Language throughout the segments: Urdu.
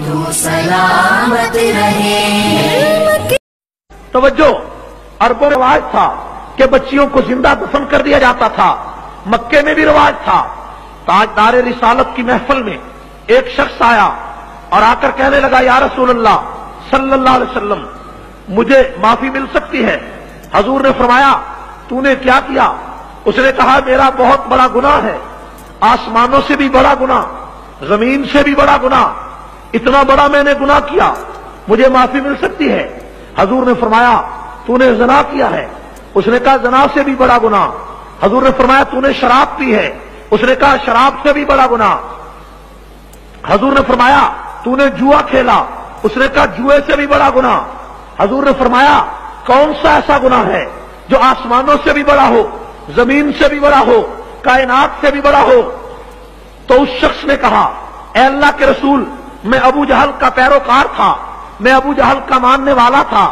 تو سلامت رہے۔ توجہ، عربوں میں رواج تھا کہ بچیوں کو زندہ دفن کر دیا جاتا تھا، مکے میں بھی رواج تھا۔ تاجدار رسالت کی محفل میں ایک شخص آیا اور آ کر کہنے لگا یا رسول اللہ صلی اللہ علیہ وسلم مجھے معافی مل سکتی ہے؟ حضور نے فرمایا تو نے کیا کیا؟ اس نے کہا میرا بہت بڑا گناہ ہے، آسمانوں سے بھی بڑا گناہ، زمین سے بھی بڑا گناہ، اتنا بڑا میں نے گناہ کیا، مجھے معافی مل سکتی ہے؟ حضور نے فرمایا تو نے زنا کیا ہے؟ اس نے کہا زنا سے بھی بڑا گناہ۔ حضور نے فرمایا تو نے شراب پی ہے؟ اس نے کہا شراب سے بھی بڑا گناہ۔ حضور نے فرمایا تو نے جوا کھیلا؟ اس نے کہا جوئے سے بھی بڑا گناہ۔ حضور نے فرمایا کون سا ایسا گناہ ہے جو آسمانوں سے بھی بڑا ہو، زمین سے بھی بڑا ہو، کائنات سے بھی بڑا ہو؟ تو اس شخص نے کہا اے اللہ کے رسول میں ابو جہل کا پیروکار تھا، میں ابو جہل کا ماننے والا تھا،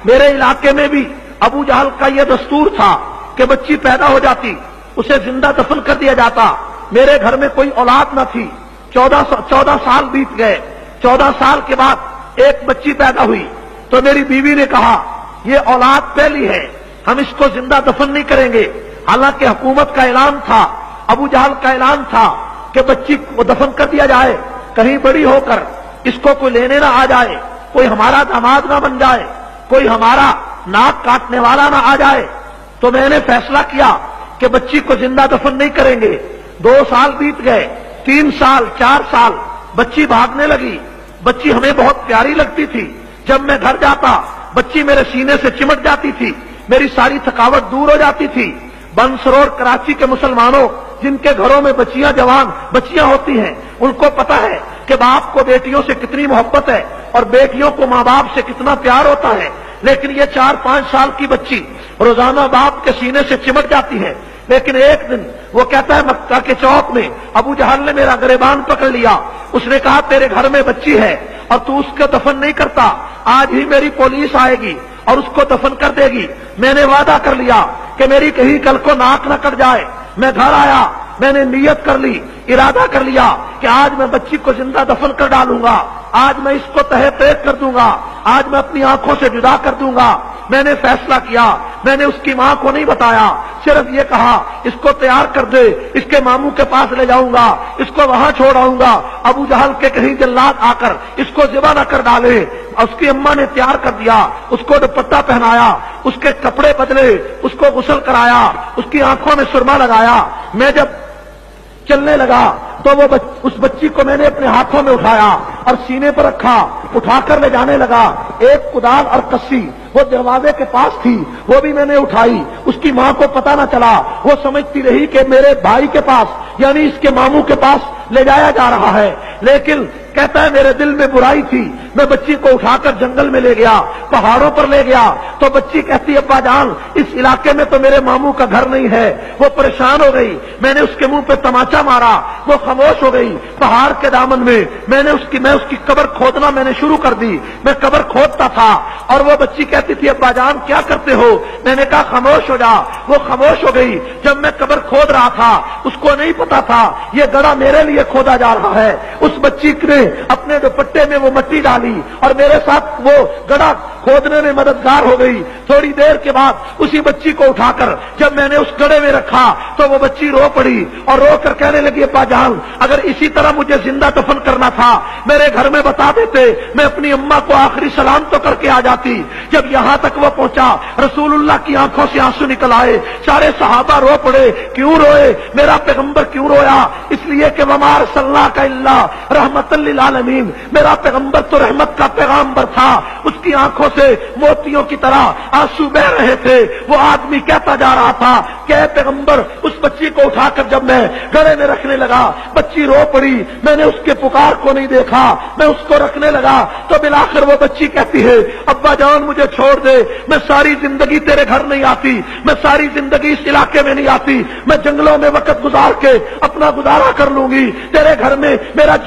میرے علاقے میں بھی ابو جہل کا یہ دستور تھا کہ بچی پیدا ہو جاتی اسے زندہ دفن کر دیا جاتا، میرے گھر میں کوئی اولاد نہ تھی، 14 سال بیت گئے، 14 سال کے بعد ایک بچی پیدا ہوئی تو میری بیوی نے کہا یہ اولاد پہلی ہے، ہم اس کو زندہ دفن نہیں کریں گے، حالانکہ حکومت کا اعلان تھا، ابو جہل کا اعلان تھا کہ بچی کو دفن کر دیا جائے، کہیں بڑی ہو کر اس کو کوئی لینے نہ آ جائے، کوئی ہمارا داماد نہ بن جائے، کوئی ہمارا ناک کاٹنے والا نہ آ جائے۔ تو میں نے فیصلہ کیا کہ بچی کو زندہ دفن نہیں کریں گے۔ 2 سال بیت گئے، 3 سال، 4 سال، بچی بھاگنے لگی، بچی ہمیں بہت پیاری لگتی تھی، جب میں گھر جاتا بچی میرے سینے سے چمٹ جاتی تھی، میری ساری تھکاوٹ دور ہو جاتی تھی۔ بن سرور کراچی کے مسلمانوں جن کے گھروں میں بچیاں جوان بچیاں ہوتی ہیں ان کو پتا ہے کہ باپ کو بیٹیوں سے کتنی محبت ہے اور بیٹیوں کو ماں باپ سے کتنا پیار ہوتا ہے، لیکن یہ 4-5 سال کی بچی روزانہ باپ کے سینے سے چمٹ جاتی ہے۔ لیکن ایک دن وہ کہتا ہے مکہ کے چوک میں ابو جہل نے میرا گریبان پکڑ لیا، اس نے کہا تیرے گھر میں بچی ہے اور تو اس کو دفن نہیں کرتا، آج ہی میری پولیس آئے گی اور اس کو دفن کر دے گی۔ میں نے وعدہ کر لیا کہ میری کہیں کل کو ناک نہ کٹ جائے۔ میں گھر آیا، میں نے نیت کر لی، ارادہ کر لیا کہ آج میں بچی کو زندہ دفن کر ڈالوں گا، آج میں اس کو تہہ تیگ کر دوں گا، آج میں اپنی آنکھوں سے جدا کر دوں گا۔ میں نے فیصلہ کیا، میں نے اس کی ماں کو نہیں بتایا، صرف یہ کہا اس کو تیار کر دے، اس کے ماموں کے پاس لے جاؤں گا، اس کو وہاں چھوڑ آؤں گا، ابو جہل کے کہیں جلاد آ کر اس کو ذبح نہ کر ڈالے۔ اس کی اماں نے تیار کر دیا، اس کو دوپٹہ پہنایا، اس کے کپڑے بدلے، اس کو غسل کرایا، اس کی آنکھوں میں سرما لگایا۔ میں جب چلنے لگا تو اس بچی کو میں نے اپنے ہاتھوں میں اٹھایا اور سینے پر رکھا، اٹھا کر لے جانے لگا۔ ایک کدال اور کسی وہ دروازے کے پاس تھی، وہ بھی میں نے اٹھائی، اس کی ماں کو پتا نہ چلا، وہ سمجھتی رہی کہ میرے بھائی کے پاس یعنی اس کے ماموں کے پاس لے جایا جا رہا ہے۔ لیکن کہتا ہے میرے دل میں برائی تھی، میں بچی کو اٹھا کر جنگل میں لے گیا، پہاڑوں پر لے گیا تو بچی کہتی ابا جان اس علاقے میں تو میرے ماموں کا گھر نہیں ہے۔ وہ پریشان ہو گئی، میں نے اس کے منہ پہ تماچا مارا، وہ خاموش ہو گئی۔ پہاڑ کے دامن میں میں اس کی قبر کھودنا میں نے شروع کر دی، میں قبر کھودتا تھا اور وہ بچی کہتی تھی ابا جان کیا کرتے ہو؟ میں نے کہا خاموش ہو جا، وہ خاموش ہو گئی۔ جب میں قبر کھود رہا تھا اس کو نہیں پتا تھا یہ گڑھا میرے لیے کھودا جا رہا ہے۔ اس بچی نے اپنے دوپٹے میں وہ مٹی ڈالی اور میرے ساتھ وہ گڑھا کھودنے میں مددگار ہو گئی۔ تھوڑی دیر کے بعد اسی بچی کو اٹھا کر جب میں نے اس گڑھے میں رکھا تو وہ بچی رو پڑی اور رو کر کہنے لگی ابا جان اگر اسی طرح مجھے زندہ دفن کرنا تھا میرے گھر میں بتا دیتے، میں اپنی اماں کو آخری سلام تو کر کے آ جاتی۔ جب یہاں تک وہ پہنچا رسول اللہ کی آنکھوں سے آنسو نکل آئے، سارے صحابہ رو پڑے۔ کیوں روئے؟ میرا پیغمبر کیوں رویا؟ اس لیے کہ وما ارسلناک الا رحمۃ للعالمین، میرا پیغمبر تو رحمت کا پیغمبر تھا۔ اس کی آنکھوں سے موتیوں کی طرح آنسو بہ رہے تھے۔ وہ آدمی کہتا جا رہا تھا کہ اے پیغمبر، اس بچی کو اٹھا کر جب میں گڑھے میں رکھنے لگا بچی رو پڑی، میں نے اس کے پکار کو نہیں دیکھا، میں اس کو رکھنے لگا تو بالآخر وہ بچی کہتی ہے ابا جان مجھے چھوڑ دے، میں ساری زندگی تیرے گھر نہیں آتی، میں ساری زندگی اس علاقے میں نہیں آتی، میں جنگلوں میں وقت گزار کے اپنا گزارا کر لوں گی، تیرے گھر میں میرا